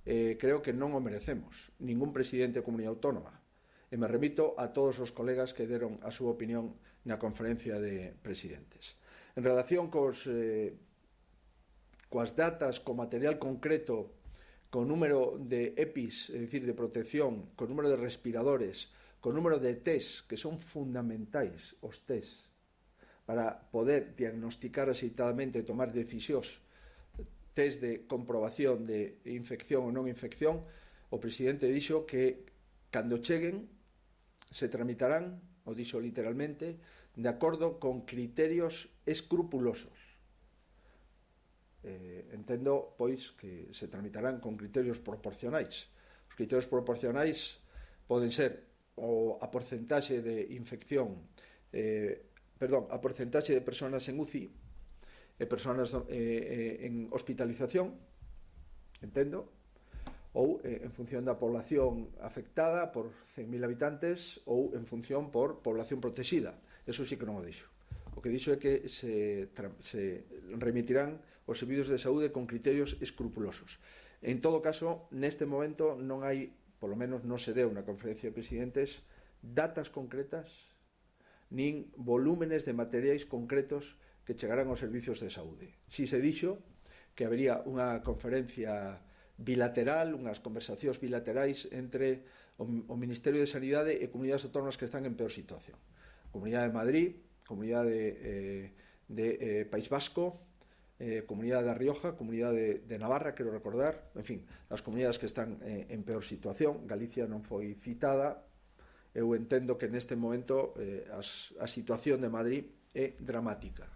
creo que non o merecemos, ningún presidente de comunidade autónoma. E me remito a todos os colegas que deron a súa opinión na conferencia de presidentes. En relación coas datas, co material concreto, co número de EPIs, é dicir, de protección, co número de respiradores, co número de test, que son fundamentais os test, para poder diagnosticar axeitadamente e tomar decisións, test de comprobación de infección ou non infección, o presidente dixo que cando cheguen se tramitarán, o dixo literalmente, de acordo con criterios escrupulosos. Entendo, pois, que se tramitarán con criterios proporcionais. Os criterios proporcionais poden ser a porcentaxe de infección, a porcentaxe de persoas en UCI e persoas en hospitalización, entendo, ou en función da población afectada por 100.000 habitantes ou en función por población protexida. Eso sí que non o dixo. O que dixo é que se remitirán os servicios de saúde con criterios escrupulosos. En todo caso, neste momento non hai, polo menos non se deu na conferencia de presidentes, datas concretas nin volúmenes de materiais concretos que chegarán aos servicios de saúde. Si se dixo que habería unha conferencia bilateral, unhas conversacións bilaterais entre o Ministerio de Sanidade e comunidades autónomas que están en peor situación. Comunidade de Madrid, Comunidade de País Vasco, Comunidade da Rioja, Comunidade de Navarra, quero recordar, en fin, as comunidades que están en peor situación. Galicia non foi citada. Eu entendo que neste momento a situación de Madrid é dramática.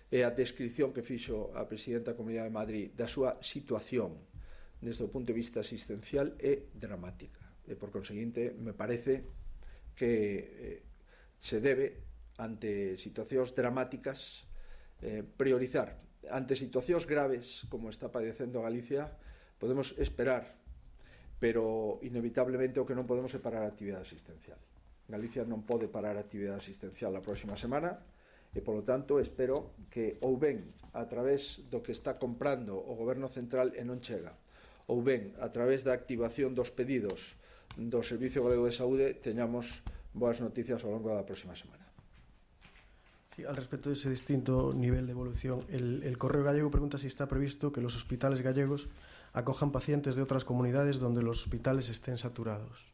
E a descripción que fixo a presidenta da Comunidade de Madrid da súa situación desde o punto de vista asistencial é dramática. E, por conseguinte, me parece que se debe, ante situacións dramáticas, priorizar. Ante situacións graves, como está padecendo Galicia, podemos esperar, pero inevitablemente o que non podemos é parar a actividade asistencial. Galicia non pode parar a actividade asistencial a próxima semana, e, polo tanto, espero que ou ben a través do que está comprando o Goberno Central e non chega, ou ben a través da activación dos pedidos do Servicio Galego de Saúde, teñamos boas noticias ao longo da próxima semana. Sí, al respecto de ese distinto nivel de evolución, el Correo Gallego pregunta si está previsto que los hospitales gallegos acojan pacientes de otras comunidades donde los hospitales estén saturados.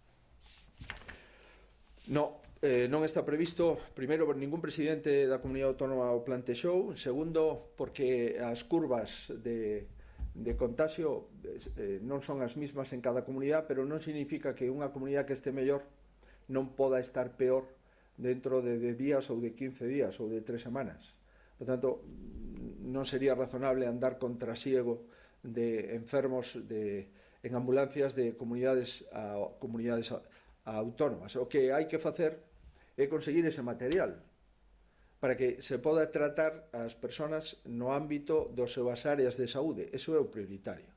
No, non está previsto, primeiro, ningún presidente da Comunidade Autónoma o plantexou, segundo, porque as curvas de contagio non son as mismas en cada comunidade, pero non significa que unha comunidade que este mellor non poda estar peor dentro de 10 días ou de 15 días ou de 3 semanas. Por tanto, non sería razonable andar con trasiego de enfermos en ambulancias de comunidades a comunidades autónomas. O que hai que facer é conseguir ese material para que se poda tratar as persoas no ámbito das súas áreas de saúde. Eso é o prioritario.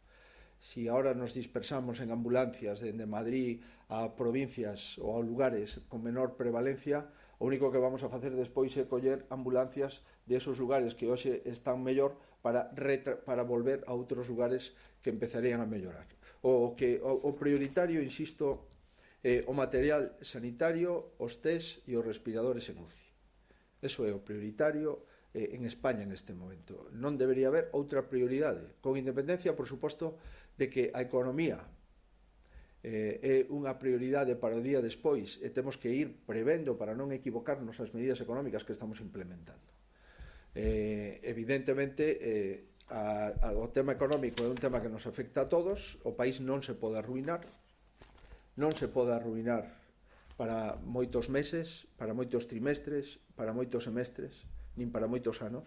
Si ahora nos dispersamos en ambulancias dende Madrid a provincias ou a lugares con menor prevalencia, o único que vamos a facer despois é coller ambulancias de esos lugares que hoxe están mellor para volver a outros lugares que empezarían a mellorar. O prioritario, insisto, o material sanitario, os test e os respiradores en UCI. Eso é o prioritario en España neste momento. Non debería haber outra prioridade, con independencia, por suposto, de que a economía é unha prioridade para o día despois e temos que ir prevendo para non equivocarnos as medidas económicas que estamos implementando. Evidentemente, o tema económico é un tema que nos afecta a todos. O país non se pode arruinar, non se pode arruinar para moitos meses, para moitos trimestres, para moitos semestres, nin para moitos anos,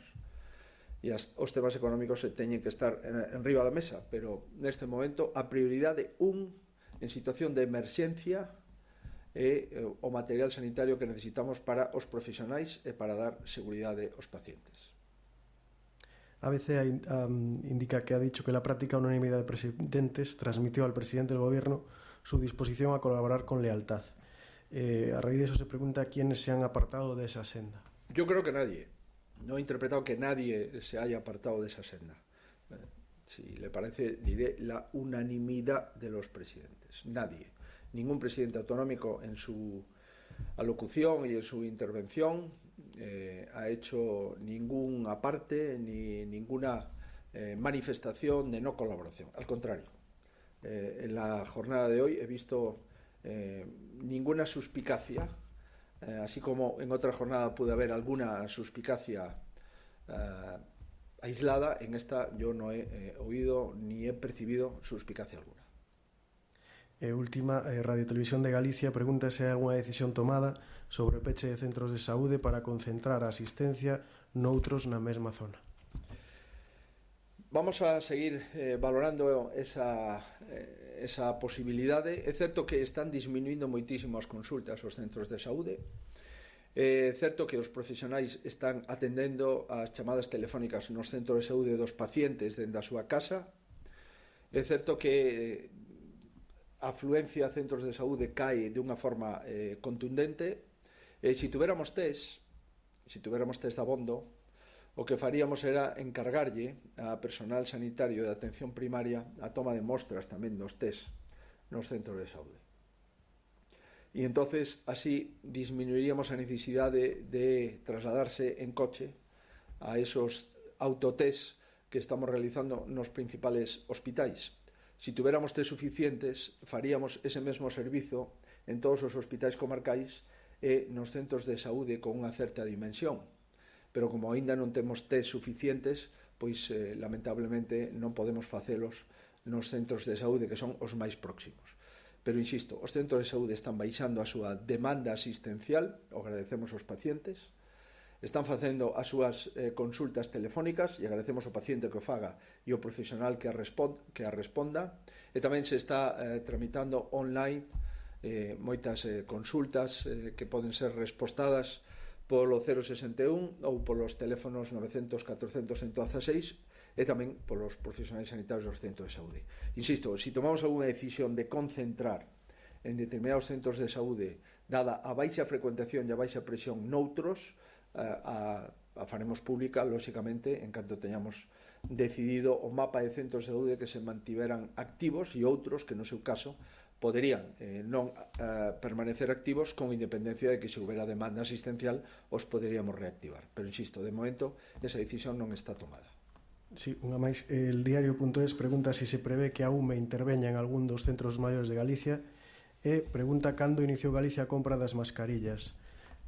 e os temas económicos se teñen que estar en riba da mesa, pero neste momento a prioridade en situación de emerxencia é o material sanitario que necesitamos para os profesionais e para dar seguridade aos pacientes. ABC indica que ha dicho que la práctica unanimidad de presidentes transmitió al presidente del gobierno su disposición a colaborar con lealtad. A raíz de eso se pregunta quiénes se han apartado de esa senda. Yo creo que nadie. No he interpretado que nadie se haya apartado de esa senda. Si le parece, diré la unanimidad de los presidentes. Nadie. Ningún presidente autonómico en su alocución y en su intervención ha hecho ningún aparte ni ninguna manifestación de no colaboración. Al contrario, en la jornada de hoy he visto ninguna suspicacia, así como en otra jornada pude haber alguna suspicacia aislada. En esta yo no he oído ni he percibido suspicacia alguna. Última, Radio Televisión de Galicia pregunta se hai alguna decisión tomada sobre o peche de centros de saúde para concentrar a asistencia noutros na mesma zona. Vamos a seguir valorando esa posibilidade. É certo que están disminuindo moitísimo as consultas aos centros de saúde. É certo que os profesionais están atendendo as chamadas telefónicas nos centros de saúde dos pacientes dende a súa casa. É certo que a afluencia a centros de saúde cae de unha forma contundente. Se tuviéramos test abondo, o que faríamos era encargarlle a personal sanitario de atención primaria a toma de mostras tamén dos test nos centros de saúde. E entonces así disminuiríamos a necesidade de trasladarse en coche a esos autotest que estamos realizando nos principales hospitais. Si tuviéramos test suficientes, faríamos ese mesmo servizo en todos os hospitais comarcais e nos centros de saúde con unha certa dimensión. Pero como aínda non temos test suficientes, pois lamentablemente non podemos facelos nos centros de saúde que son os máis próximos. Pero insisto, os centros de saúde están baixando a súa demanda asistencial, o agradecemos aos pacientes, están facendo as súas consultas telefónicas e agradecemos ao paciente que o faga e ao profesional que a responda, e tamén se está tramitando online moitas consultas que poden ser respostadas polo 061 ou polos teléfonos 900 400 116 e tamén polos profesionais sanitarios dos centros de saúde. Insisto, se tomamos alguna decisión de concentrar en determinados centros de saúde dada a baixa frecuentación e a baixa presión noutros, a faremos pública, lóxicamente, en canto teñamos decidido o mapa de centros de saúde que se mantiveran activos e outros que, no seu caso, poderían non permanecer activos con independencia de que se houbera demanda asistencial os poderíamos reactivar. Pero, insisto, de momento, esa decisión non está tomada. Sí, unha máis. El diario.es pregunta se prevé que a UME interveña en algún dos centros maiores de Galicia e pregunta cando iniciou Galicia a compra das mascarillas.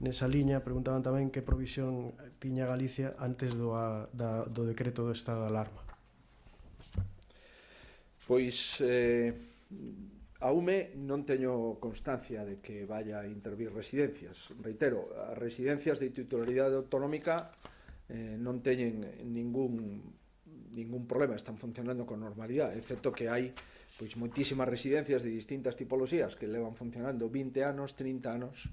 Nesa liña, preguntaban tamén que provisión tiña Galicia antes do decreto do estado de alarma. Pois a UME non teño constancia de que vaya a intervir residencias. Reitero, as residencias de titularidade autonómica non teñen ningún problema, están funcionando con normalidade, excepto que hai pois moitísimas residencias de distintas tipoloxías que levan funcionando 20 anos, 30 anos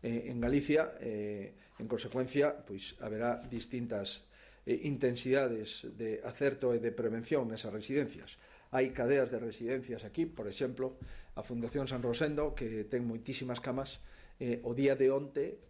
en Galicia. En consecuencia, pois haberá distintas intensidades de acerto e de prevención nesas residencias. Hai cadeas de residencias aquí, por exemplo, a Fundación San Rosendo, que ten moitísimas camas. O día de onte,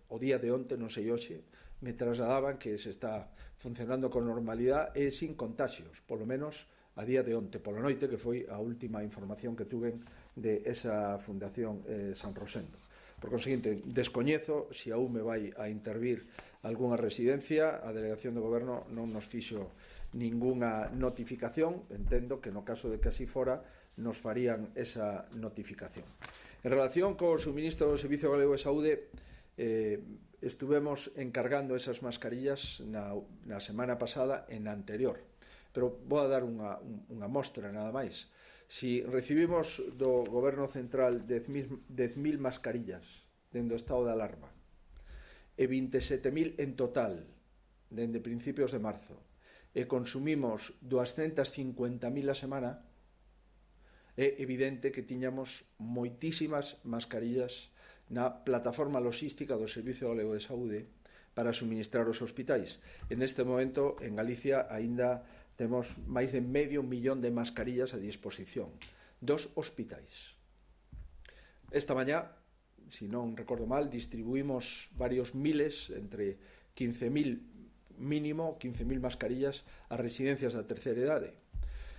non sei hoxe, me trasladaban que se está funcionando con normalidade e sin contagios, polo menos a día de onte, pola noite, que foi a última información que tuven de esa Fundación San Rosendo. Por conseguinte, descoñezo se a UME vai a intervir algunha residencia. A Delegación de Goberno non nos fixo ningunha notificación. Entendo que no caso de que así fora nos farían esa notificación. En relación co suministro do Servicio Galego de Saúde, estuvemos encargando esas mascarillas na semana pasada e na anterior, pero vou a dar unha mostra nada máis. Si recibimos do Goberno Central 10.000 mascarillas dende o estado de alarma e 27.000 en total dende principios de marzo, e consumimos 250.000 a semana, é evidente que tiñamos moitísimas mascarillas na plataforma logística do Servicio Galego de Saúde para suministrar os hospitais. En este momento, en Galicia, aínda temos máis de 500.000 de mascarillas a disposición dos hospitais. Esta mañá, se non recordo mal, distribuímos varios miles, entre 15.000 mínimo, 15.000 mascarillas a residencias da terceira idade.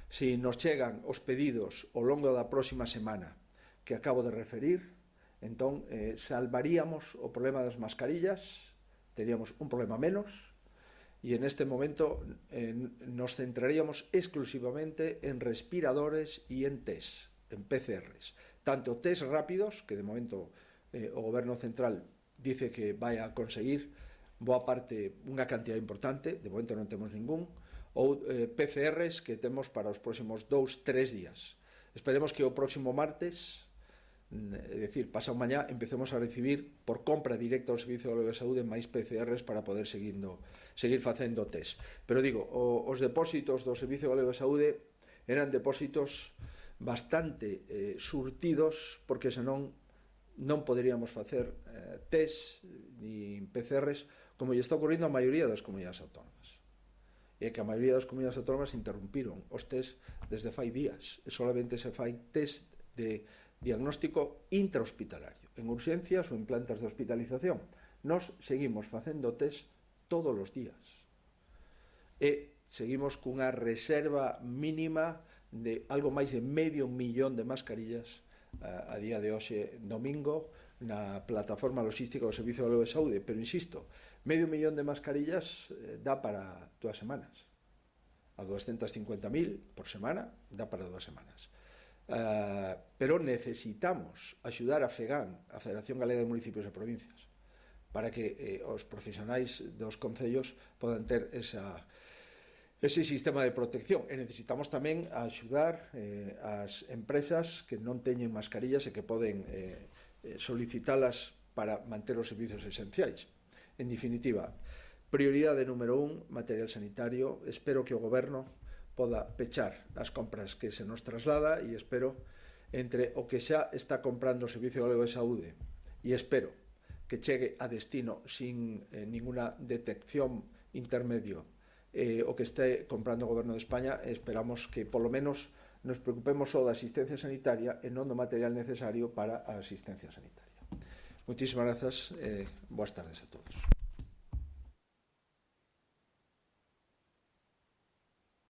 Se nos chegan os pedidos ao longo da próxima semana que acabo de referir, entón salvaríamos o problema das mascarillas, teríamos un problema menos. E en este momento nos centraríamos exclusivamente en respiradores e en test, en PCRs. Tanto test rápidos, que de momento o Goberno Central dice que vai a conseguir boa parte, unha cantidad importante, de momento non temos ningún, ou PCRs que temos para os próximos 2-3 días. Esperemos que o próximo martes, é dicir, pasado mañá, empecemos a recibir por compra directa ao Servicio Galego de Saúde máis PCRs para poder seguir facendo test. Pero digo, os depósitos do Servicio Galego de Saúde eran depósitos bastante surtidos, porque senón non poderíamos facer test ni PCRs como lle está ocurrindo a maioría das comunidades autónomas. E que a maioría das comunidades autónomas interrumpiron os test desde fai días, e solamente se fai test de diagnóstico intrahospitalario, en urxencias ou en plantas de hospitalización. Nos seguimos facendo test todos os días e seguimos cunha reserva mínima de algo máis de 500.000 de mascarillas a día de hoxe, domingo, na plataforma logística do Servicio Galego de Saúde. Pero insisto, 500.000 de mascarillas dá para 2 semanas. A 250.000 por semana dá para 2 semanas. Pero necesitamos axudar a FEGAN, a Federación Galega de Municipios e Provincias, para que os profesionais dos concellos podan ter ese sistema de protección. E necesitamos tamén axudar as empresas que non teñen mascarillas e que poden solicitalas para manter os servicios esenciais. En definitiva, prioridade número 1, material sanitario. Espero que o Goberno poda pechar as compras que se nos traslada, e espero, entre o que xa está comprando o Servicio Galego de Saúde, e espero que chegue a destino sin ninguna detección intermedio, o que este comprando o Goberno de España, esperamos que polo menos nos preocupemos só da asistencia sanitaria e non do material necesario para a asistencia sanitaria. Moitísimas grazas e boas tardes a todos.